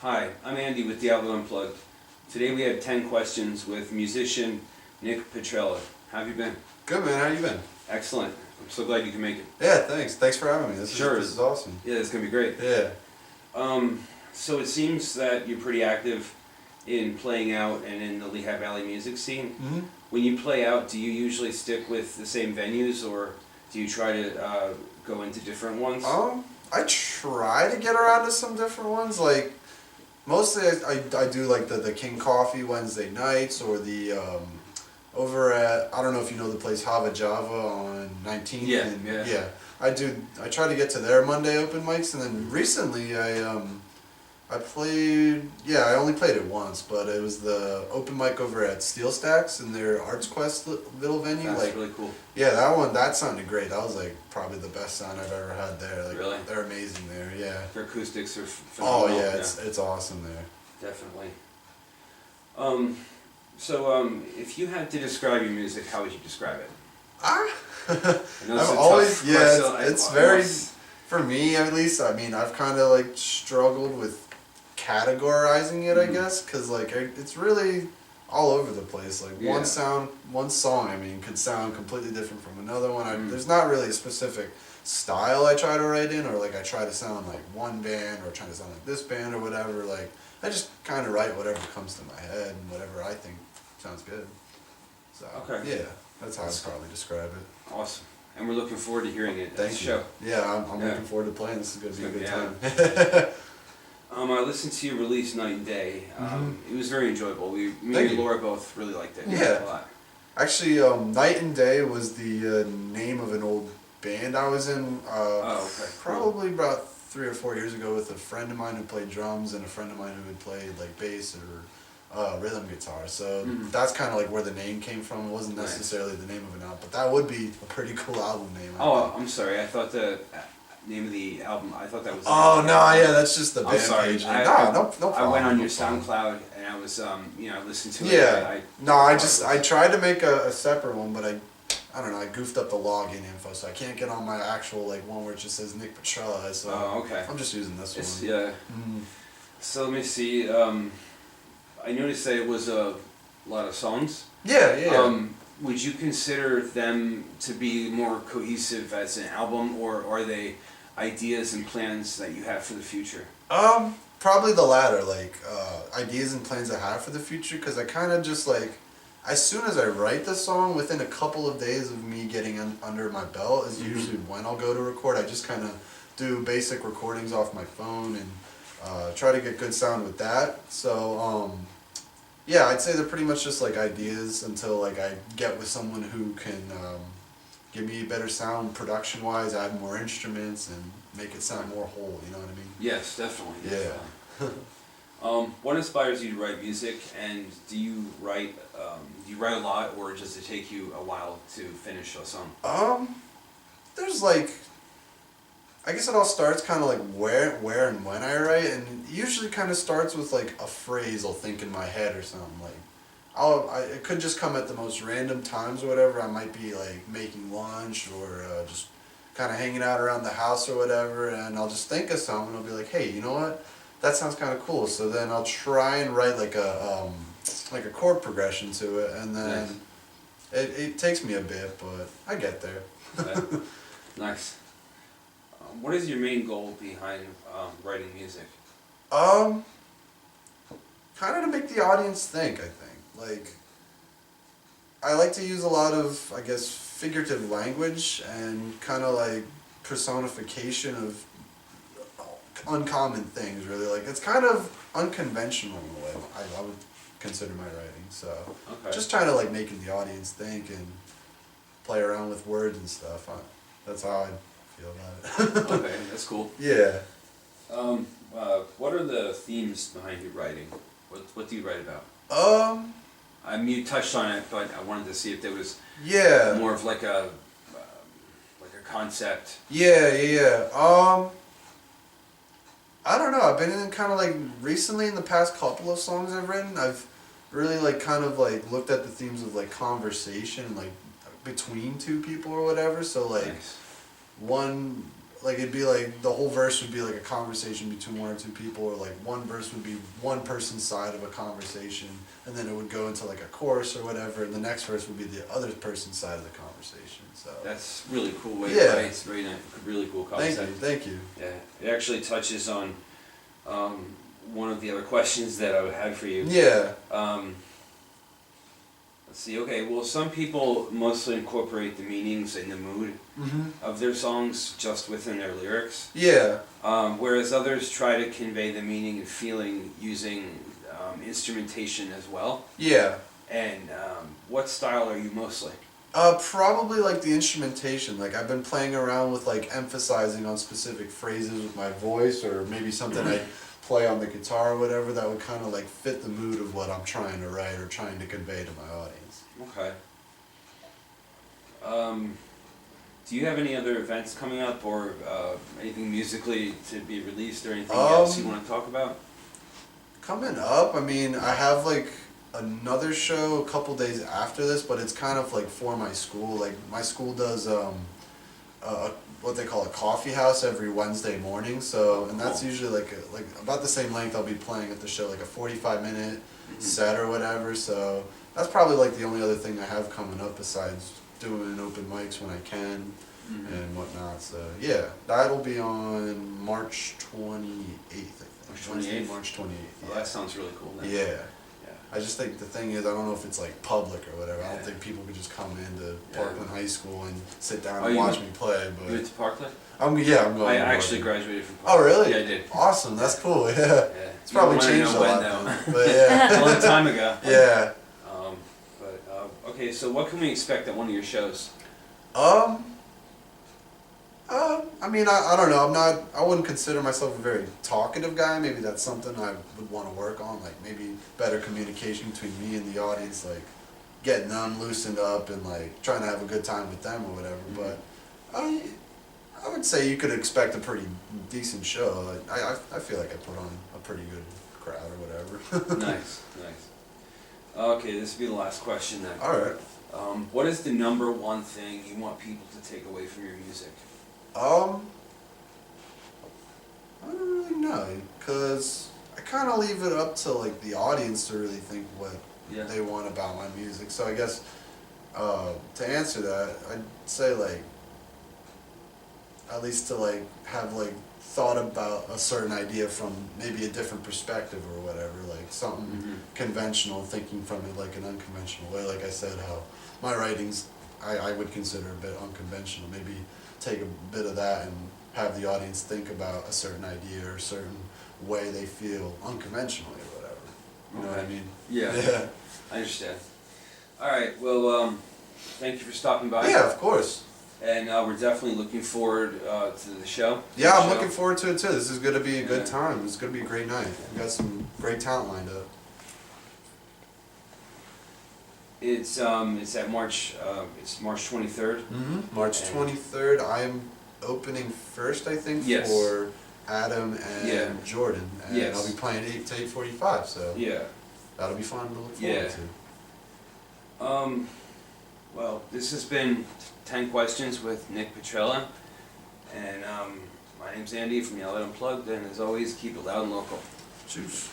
Hi, I'm Andy with the album Unplugged. Today we have 10 questions with musician Nick Petrella. How have you been? Good, man. How you been? Excellent. I'm so glad you can make it. Yeah, thanks. Thanks for having me. This is awesome. Yeah, it's going to be great. Yeah. So it seems that you're pretty active in playing out and in the Lehigh Valley music scene. Mm-hmm. When you play out, do you usually stick with the same venues or do you try to go into different ones? I try to get around to some different ones. Like, mostly I do like the King Koffee Wednesday nights or the over at, I don't know if you know the place Hava Java on 19th. Yeah. I try to get to their Monday open mics, and then recently I played, I only played it once, but it was the open mic over at Steel Stacks in their Arts Quest little venue. That's really cool. Yeah, that sounded great. That was like probably the best sound I've ever had there. Like, really? They're amazing there, yeah. Their acoustics are phenomenal. Oh yeah, it's awesome there. Definitely. If you had to describe your music, how would you describe it? I've always, it's very, for me at least, I mean, I've kind of like struggled with categorizing it, I guess, because like it's really all over the place. Like one song, I mean, could sound completely different from another one. There's not really a specific style I try to write in, or like I try to sound like one band or try to sound like this band or whatever. Like I just kind of write whatever comes to my head and whatever I think sounds good. So yeah, that's how I'd probably describe it. Awesome. And we're looking forward to hearing it at Thank the you. show. Yeah, I'm looking forward to playing. This is going to be a good time. I listened to your release Night and Day. It was very enjoyable. Me and Laura both really liked it. Yeah. A lot. Actually, Night and Day was the name of an old band I was in probably about 3 or 4 years ago with a friend of mine who played drums and a friend of mine who had played like bass or rhythm guitar. So that's kind of like where the name came from. It wasn't necessarily the name of an album, but that would be a pretty cool album name. I'm sorry. I thought the name of the album, I thought that was... Oh, no, yeah, that's just the band page. No problem. I went on your SoundCloud and I was, I listened to it. Yeah. I tried to make a separate one, but I don't know, I goofed up the login info, so I can't get on my actual, like, one where it just says Nick Petrella, so I'm just using this one. Yeah. So let me see, I noticed that it was a lot of songs. Yeah. Would you consider them to be more cohesive as an album, or are they ideas and plans that you have for the future? Probably the latter, like, ideas and plans I have for the future, because I kind of just, like, as soon as I write the song, within a couple of days of me getting under my belt is usually when I'll go to record. I just kind of do basic recordings off my phone and try to get good sound with that. So, yeah, I'd say they're pretty much just like ideas until like I get with someone who can give me better sound production-wise, add more instruments, and make it sound more whole. You know what I mean? Yes, definitely. Yeah. What inspires you to write music, and do you write a lot, or does it take you a while to finish a song? There's like, I guess it all starts kind of like where and when I write, and it usually kind of starts with like a phrase I'll think in my head or something. Like, it could just come at the most random times or whatever. I might be like making lunch or just kind of hanging out around the house or whatever, and I'll just think of something and I'll be like, hey, you know what? That sounds kind of cool. So then I'll try and write like a chord progression to it, and then it takes me a bit, but I get there. Okay. Nice. What is your main goal behind writing music? Kind of to make the audience think, I think. Like, I like to use a lot of, I guess, figurative language and kind of like personification of uncommon things, really. Like, it's kind of unconventional in a way, I would consider my writing. So, just trying to like making the audience think and play around with words and stuff. That's how I feel about it. Okay, that's cool. Yeah. What are the themes behind your writing? What do you write about? You touched on it, but I wanted to see if there was more of like a concept. Yeah. I don't know. I've been in kind of like recently in the past couple of songs I've written. I've really like kind of like looked at the themes of like conversation, like between two people or whatever. So like one like it'd be like the whole verse would be like a conversation between one or two people, or like one verse would be one person's side of a conversation, and then it would go into like a chorus or whatever, and the next verse would be the other person's side of the conversation. So that's really cool way to write. It's very nice, really cool concept. Thank you. Yeah, it actually touches on one of the other questions that I had for you. Yeah. Let's see. Okay, well, some people mostly incorporate the meanings and the mood of their songs just within their lyrics. Yeah. Whereas others try to convey the meaning and feeling using instrumentation as well. Yeah. And what style are you mostly? Probably like the instrumentation. Like I've been playing around with like emphasizing on specific phrases with my voice, or maybe something I play on the guitar or whatever that would kind of like fit the mood of what I'm trying to write or trying to convey to my audience. Okay. Do you have any other events coming up, or anything musically to be released, or anything else you want to talk about? Coming up, I mean, I have like another show a couple days after this, but it's kind of like for my school. Like my school does what they call a coffee house every Wednesday morning. So, and that's usually like about the same length I'll be playing at the show, like a 45-minute set or whatever. So that's probably like the only other thing I have coming up besides doing open mics when I can and whatnot. So yeah, that'll be on March 28th, I think. March 28th. Yeah. Oh, that sounds really cool. Then. Yeah. I just think the thing is, I don't know if it's like public or whatever. I don't think people could just come into Parkland High School and sit down and watch me play. But you went to Parkland? I'm going. I actually graduated from Parkland. Oh really? Yeah, I did. Awesome. That's cool. Yeah. It's probably changed a lot now. But a long time ago. Yeah. Okay, so what can we expect at one of your shows? I mean, I don't know. I wouldn't consider myself a very talkative guy. Maybe that's something I would want to work on. Like maybe better communication between me and the audience, like getting them loosened up and like trying to have a good time with them or whatever. But I would say you could expect a pretty decent show. Like, I feel like I put on a pretty good crowd or whatever. Nice. Okay, this will be the last question then. All right. What is the number one thing you want people to take away from your music? I don't really know, because I kind of leave it up to like the audience to really think what they want about my music. So I guess to answer that, I'd say like at least to like have like thought about a certain idea from maybe a different perspective or whatever, like something conventional, thinking from it like an unconventional way. Like I said, how my writings I would consider a bit unconventional. Maybe take a bit of that and have the audience think about a certain idea or a certain way they feel unconventionally or whatever. You know what I mean? Yeah. I understand. All right. Well, thank you for stopping by. Yeah, of course. And we're definitely looking forward to the show. Yeah, I'm looking forward to it too. This is going to be a good time. It's going to be a great night. We got some great talent lined up. It's at March. It's March 23rd. March 23rd. I'm opening first, I think, for Adam and Jordan, and I'll be playing 8 to 8:45. So that'll be fun to look forward to. Well, this has been 10 Questions with Nick Petrella, and my name's Andy from Unplugged, and as always, keep it loud and local. Juice.